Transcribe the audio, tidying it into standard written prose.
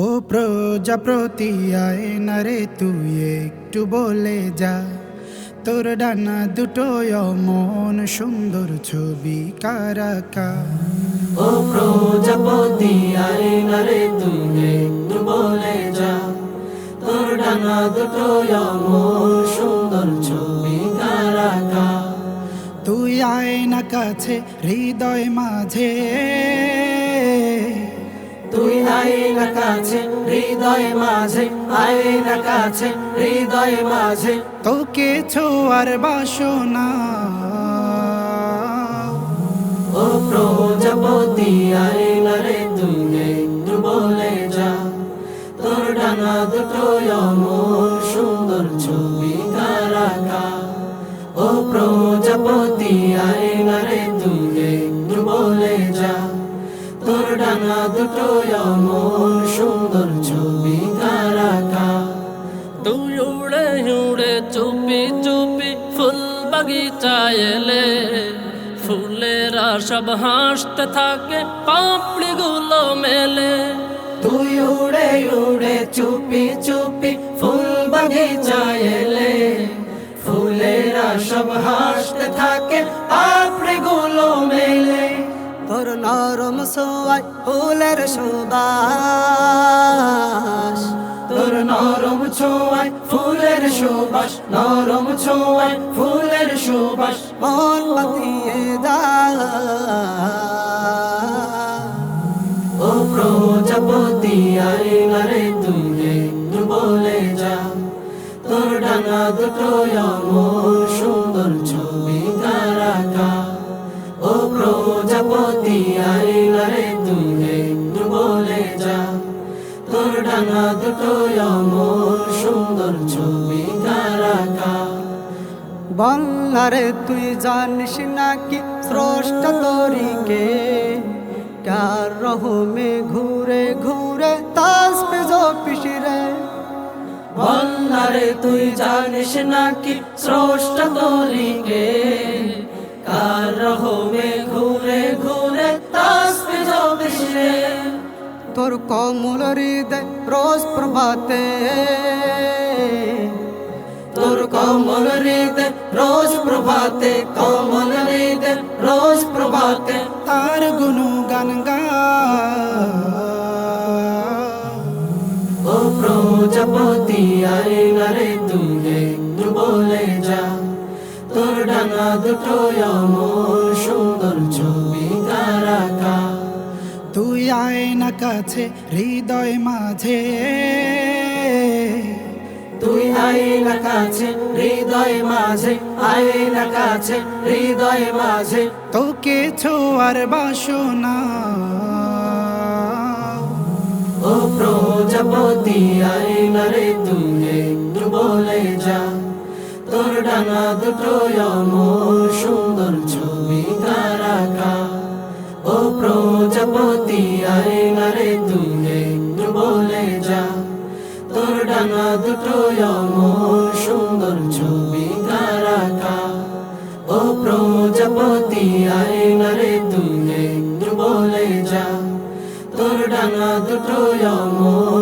ও প্রজাপতি আয় না রে তুই একটু বলে যা, তোর ডানা দুটো অমন সুন্দর ছবি কারাকা। ও প্রজাপতি আয় না রে তুই একটু বলে যা, তোর ডানা দুটো অমন সুন্দর ছবি কারাকা। তুই আয় না কাছে হৃদয় মাঝে, তুই আয় না কাছে হৃদয় মাঝে, আয় না কাছে হৃদয় মাঝে। তোকে ছোঁয়ার বাসনা। ও প্রজাপতি আয় না রে তুই একটু বলে যা, তোর ডানা দুটো অমন সুন্দর ছবি কারাকা। ও প্রজাপতি আয় না রে তুই একটু বলে যা, তোর ডানা দুটো অমন সুন্দর ছবি কারাকা। তুই উড়ে উড়ে চুপি চুপি ফুল বাগিচায় এলে, ফুলেরা সব হাসতে থাকে পাপড়ি গুলো মেলে। তুই উড়ে উড়ে চুপি চুপি ফুল বাগিচায় এলে, ফুলেরা সব হাসতে থাকে পাপড়ি গুলো মেলে। তোর নরম সোয়াই ফুলের সুবাস, তোর নরম ছোঁয়ায় ফুলের সুবাস, নরম ছোঁয়ায় ফুলের সুবাস। মন মাতিয়ে যা। ও প্রজাপতি আয় না রে তুই একটু বলে যা, তোর ডানা দুটো অমন সুন্দর ছবি কারাকা। ও প্রজাপতি আয় না রে তুই একটু বলে যা, তোর ডানা দুটো অমন সুন্দর ছবি কারাকা। বল্লারে তুই জানিস নাকি স্রষ্টা তরিকে, কার রহমে ঘুরে ঘুরে তাসবে জপিস রে। বল্লারে তুই জানিস নাকি স্রষ্টা তরিকে, কার রহমে ঘুরে ঘুরে তাসবিহ জপিস রে। তোর কমল হৃদয় রোজ প্রভাতে, তোর কমল হৃদয় রোজ প্রভাতে, কমল হৃদয় রোজ প্রভাতে। তার গুণগান গা। ও প্রজাপতি আয় না রে তুই একটু বলে যা, তোর ডানা দুটো অমন সুন্দর ছবি কারাকা। তুই আয় না কাছে হৃদয় মাঝে, তুই আয় না কাছে হৃদয় মাঝে, আয় না কাছে হৃদয় মাঝে। তোকে ছোঁয়ার বাসনা। ও প্রজাপতি আয় না রে তুই একটু বলে যা, তোর ডানা দুটো অমন সুন্দর ছবি কারাকা। ও প্রজাপতি আয় না রে তুই একটু বলে যা, তোর ডানা দুটো অমন সুন্দর ছবি কারাকা। ও প্রজাপতি আয় না রে তুই একটু বলে যা, তোর ডানা দুটো অমন